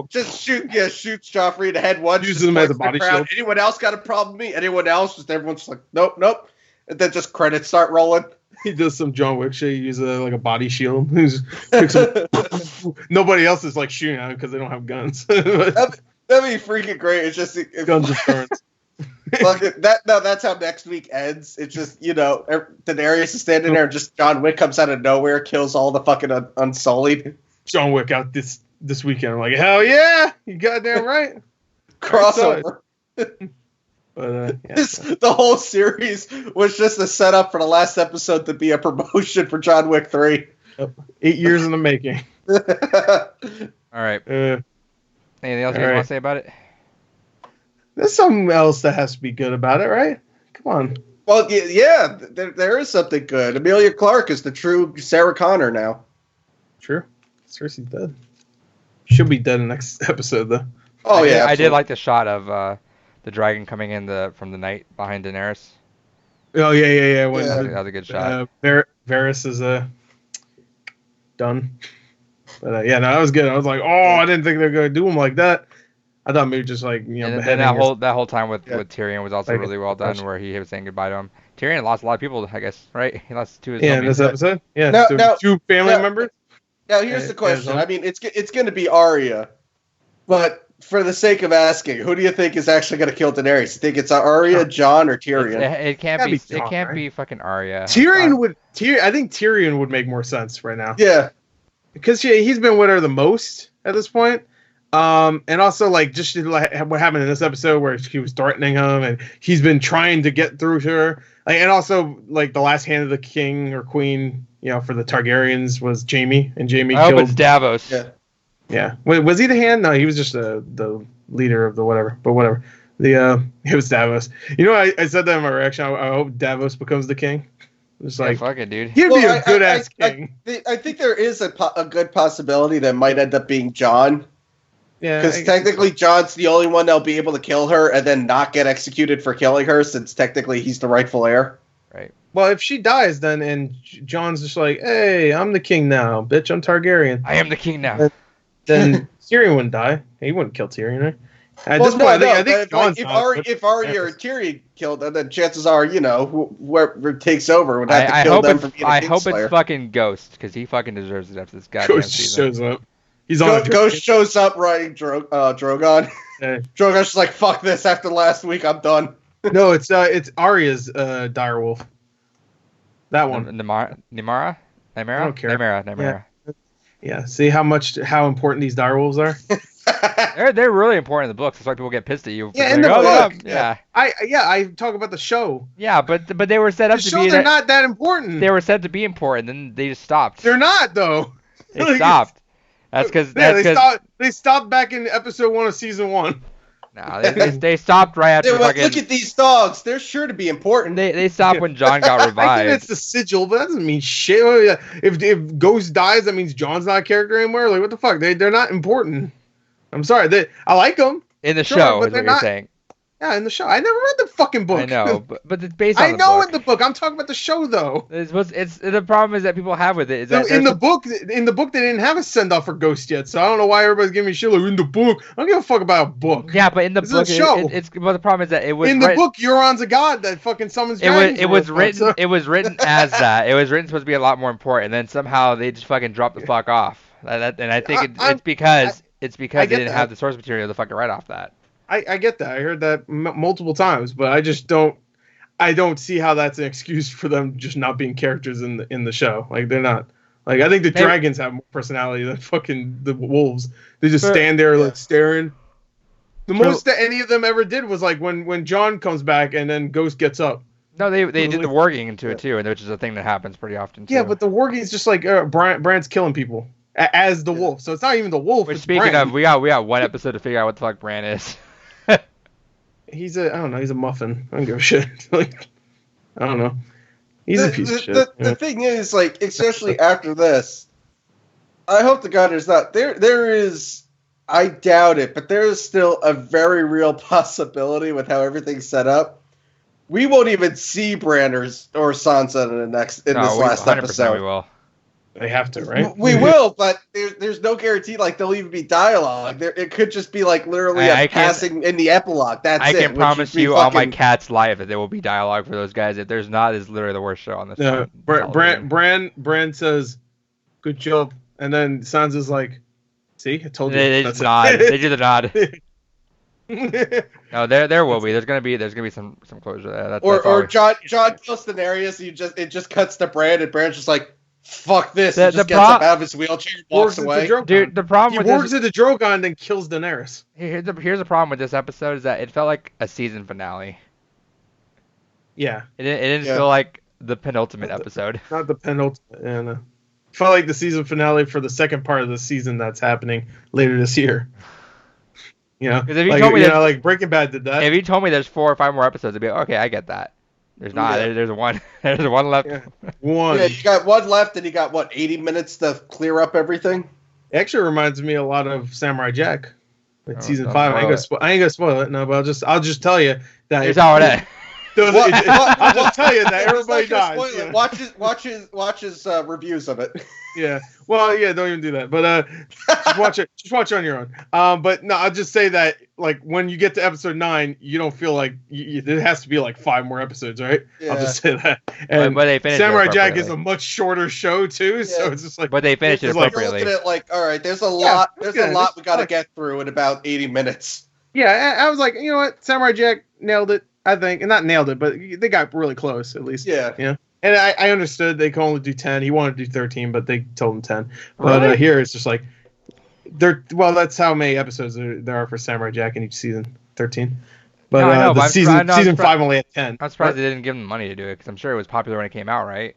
just shoots Joffrey in the head once. Uses him as a body shield. Anyone else got a problem with me? Anyone else? Everyone's just like, nope. And then just credits start rolling. He does some John Wick shit. He uses like a body shield. Nobody else is like shooting at him because they don't have guns. That'd be freaking great. It's just guns and turns. That's how next week ends. It's just Daenerys is standing there, and just John Wick comes out of nowhere, kills all the fucking Unsullied. John Wick out this weekend. I'm like, hell yeah, you goddamn right. Crossover. But, the whole series was just a setup for the last episode to be a promotion for John Wick 3. 8 years in the making. All right. Anything else you want to say about it? There's something else that has to be good about it, right? Come on. Well, yeah, there is something good. Emilia Clarke is the true Sarah Connor now. True. Cersei's dead. She'll be dead in the next episode, though. Oh, yeah. I did like the shot of the dragon coming in from the night behind Daenerys. Oh, yeah. That was a good shot. Varys is done. But, that was good. I was like, I didn't think they were going to do him like that. I thought maybe just like, and that whole time with Tyrion was also really well done, where he was saying goodbye to him. Tyrion lost a lot of people, I guess, right? He lost 2 of his in this episode. Yeah, two family members. Now here's the question. I mean, it's going to be Arya, but for the sake of asking, who do you think is actually going to kill Daenerys? You think it's Arya, Jon, or Tyrion? It can't be. It can't be fucking Arya. I think Tyrion would make more sense right now. Yeah, because he's been with her the most at this point. And also like just like what happened in this episode where she was threatening him and he's been trying to get through to her. And also like the last hand of the king or queen, for the Targaryens was Jaime, and Jaime killed. Oh, it's Davos. Yeah. Wait, was he the hand? No, he was just the leader of the whatever. But whatever. It was Davos. I said that in my reaction. I hope Davos becomes the king. It's like, fuck it, dude. He'd be a good ass king. I think there is a good possibility that might end up being Jon. Yeah, because technically Jon's the only one that'll be able to kill her and then not get executed for killing her, since technically he's the rightful heir. Right. Well, if she dies then, and Jon's just like, hey, I'm the king now, bitch, I'm Targaryen. I am the king now. Then Tyrion wouldn't die. He wouldn't kill Tyrion, right? I think Jon's if Arya or Tyrion killed them, then chances are, whoever takes over would have to kill them for being a Kingslayer. I hope it's fucking Ghost, because he fucking deserves it after this goddamn season. Ghost shows up. Ghost shows up riding Drogon. Hey. Drogon's just like, fuck this, after last week, I'm done. No, it's Arya's direwolf. That one. Nymara? I don't care. Nymara. Yeah, see how important these direwolves are? They're really important in the books. That's why people get pissed at you. For Yeah, in saying, the "Oh, book. yeah. I talk about the show. Yeah, but they were set up The to show, be they're not that important. They were said to be important, then they just stopped. They're not though. They stopped. That's because they stopped back in episode 1 of season 1. No, they stopped right after. Look at these dogs. They're sure to be important. They stopped when Jon got revived. I think that's the sigil, but that doesn't mean shit. If Ghost dies, that means Jon's not a character anymore. Like what the fuck? They're not important. I'm sorry. I like them in the show. But is what you're saying. Yeah, in the show. I never read the fucking book. I know, but it's based on the book. I know in the book. I'm talking about the show, though. It's the problem is that people have with it. Is that in the book, they didn't have a send off for Ghost yet, so I don't know why everybody's giving me shit. Like, in the book, I don't give a fuck about a book. Yeah, but in the book, but the problem is that it was in the book. Euron's a god that fucking summons dragons. It was written as that. It was written supposed to be a lot more important, and then somehow they just fucking dropped the fuck off. And I think it's because they didn't have the source material to fucking write off that. I get that. I heard that multiple times, but I just don't. I don't see how that's an excuse for them just not being characters in the show. Like they're not. Like I think the dragons have more personality than fucking the wolves. They just stand there like staring. The most that any of them ever did was like when Jon comes back and then Ghost gets up. No, they did the warging into it too, which is a thing that happens pretty often too. Yeah, but the warging is just like Bran's killing people as the wolf, so it's not even the wolf. Which speaking of, we got one episode to figure out what the fuck Bran is. He's I don't know, he's a muffin. I don't give a shit. Like, I don't know. He's a piece of shit. The thing is, like, especially after this, I hope to God there's not. There is, I doubt it, but there is still a very real possibility with how everything's set up. We won't even see Bran or Sansa in this last episode. We will. They have to, right? We will, but there's no guarantee like there'll even be dialogue. It could just be like literally a passing in the epilogue. That's it. I can promise you on my cat's life that there will be dialogue for those guys. If there's not, it's literally the worst show on this. Yeah, Bran says, "Good job," and then Sansa's like, "See, I told you." They just nod. They do the nod. No, there will be. There's gonna be some closure there. Or Jon kills Daenerys. It just cuts to Bran, and Bran's just like, fuck this. He just gets up out of his wheelchair and walks away. Dude, the problem he walks into Drogon and then kills Daenerys. Here's the problem with this episode is that it felt like a season finale. Yeah. It didn't feel like the penultimate episode. Not the penultimate. Yeah, no. It felt like the season finale for the second part of the season that's happening later this year. You know? Because if you told me like Breaking Bad did that. If you told me there's 4 or 5 more episodes, I'd be like, okay, I get that. There's not. Yeah. There's one. There's one left. Yeah. One. Yeah, you got one left, and you got 80 minutes to clear up everything. It actually reminds me a lot of Samurai Jack, like season 5. I ain't gonna spoil it. No, but I'll just tell you that. Here's how it ends. I'll just tell you that everybody dies. Yeah. Watch his reviews of it. Yeah. Well, yeah. Don't even do that. But just watch it. Just watch it on your own. But no, I'll just say that like when you get to episode 9, you don't feel like there has to be like 5 more episodes, right? Yeah. I'll just say that. And but they Samurai Jack is a much shorter show too, so it's just like. But they finished it appropriately. You're looking at like, all right, there's a lot. There's a lot we got to get through in about 80 minutes. Yeah, I was like, you know what, Samurai Jack nailed it. I think, and not nailed it, but they got really close at least. Yeah. Yeah. And I understood they could only do 10. He wanted to do 13, but they told him 10. But here it's just like that's how many episodes there are for Samurai Jack in each season. 13. But season 5 only had 10. I'm surprised they didn't give them money to do it because I'm sure it was popular when it came out, right?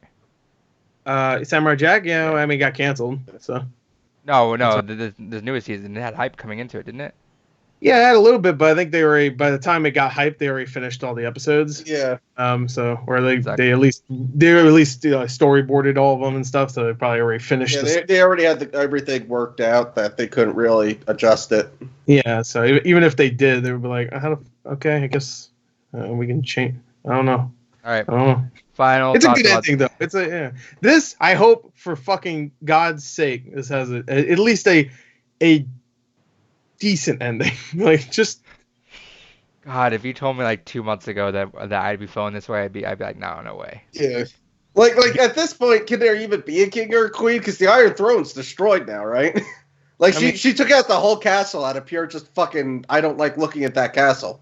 Samurai Jack, yeah, I mean, got canceled. So. No, the newest season it had hype coming into it, didn't it? Yeah, it had a little bit, but I think by the time it got hyped, they already finished all the episodes. Yeah. So or they at least storyboarded all of them and stuff, so they probably already finished. Yeah, they already had everything worked out that they couldn't really adjust it. Yeah, so even if they did, they would be like, okay, I guess we can change. I don't know. All right. I don't know. Final. It's a good ending though. This, I hope for fucking God's sake, this has at least a decent ending. Like just. God, if you told me like 2 months ago that I'd be feeling this way, I'd be like, no way. Yeah. Like at this point, can there even be a king or a queen? Because the Iron Throne's destroyed now, right? Like she took out the whole castle out of pure just fucking. I don't like looking at that castle.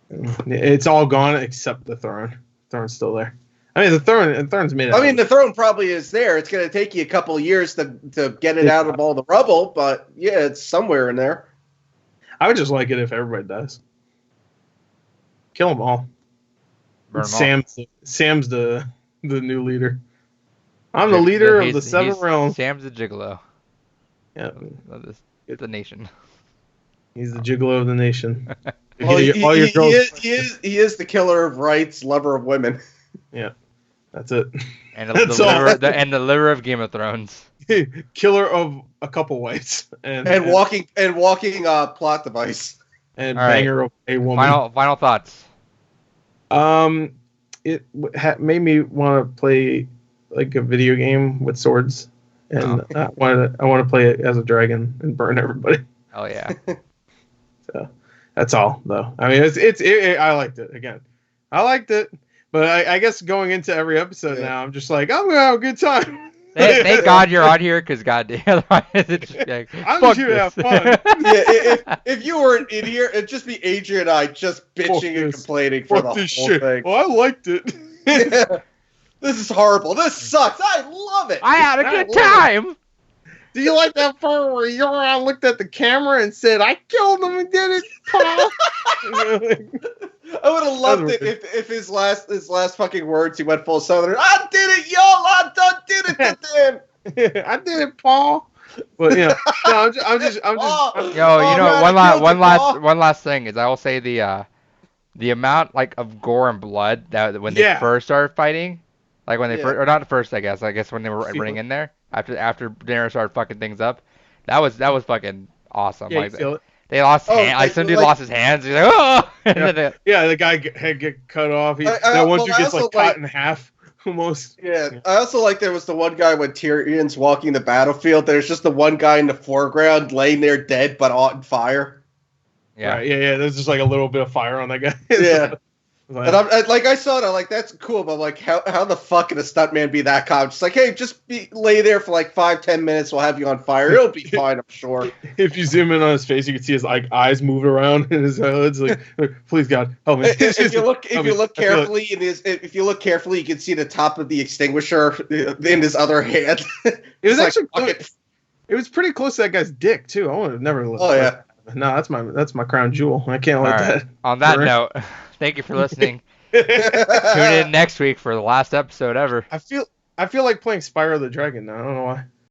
It's all gone except the throne. The throne's still there. I mean, the throne's made. I mean, the throne probably is there. It's going to take you a couple of years to get it out of all the rubble, but yeah, it's somewhere in there. I would just like it if everybody dies. Kill them all. Burn 'em all. Sam's the new leader. I'm the leader of the Seven Realms. Sam's the gigolo. Yeah, Of the nation. he's the gigolo of the nation. Well, he is the killer of rights, lover of women. Yeah, that's it. And That's the liver of Game of Thrones. Killer of a couple wives and walking plot device. And All right. banger of a woman. Final thoughts. It made me want to play like a video game with swords, and I want to play it as a dragon and burn everybody. Oh yeah. So that's all, though. I mean, I liked it again. I liked it, but I guess going into every episode now, I'm just like, I'm gonna have a good time. Thank God you're on here, because goddamn, otherwise it's just like, I'm fuck just here to have this. fun. Yeah, if you weren't in here, it'd just be Adrian and I just bitching and complaining for the whole thing. Well, I liked it. Yeah. This is horrible. This sucks. I love it. I had a good time. Do you like that part where Euron looked at the camera and said, "I killed him and did it, Paul"? I would have loved it if his last fucking words he went full Southern. I did it, y'all. I done did it to them. I did it, Paul. But yeah, no, I'm just. Yo, you know, one last thing is I will say the amount like of gore and blood that when they first started fighting, like when they first, or not first, I guess when they were running in there after Daenerys started fucking things up, that was fucking awesome. Yeah, like you feel it. They lost hands. Like some dude lost his hands. He's like, oh! Yeah, the guy head get cut off. That one dude gets like cut in half almost. Yeah, I also like there was the one guy when Tyrion's walking the battlefield. There's just the one guy in the foreground laying there dead but on fire. Yeah, right, yeah. There's just like a little bit of fire on that guy. Yeah. And I saw it, I'm like, that's cool, but I'm like, how the fuck can a stuntman be that calm? Just like, hey, lay there for like 5-10 minutes, we'll have you on fire. It'll be fine, I'm sure. If you zoom in on his face, you can see his like eyes moving around in his hood's like, please God, help me. If you look carefully, you can see the top of the extinguisher in his other hand. It was actually it was pretty close to that guy's dick too. I would have never looked. Oh yeah. No, that's my crown jewel. I can't let that. On that note, thank you for listening. Tune in next week for the last episode ever. I feel like playing Spyro the Dragon now. I don't know why.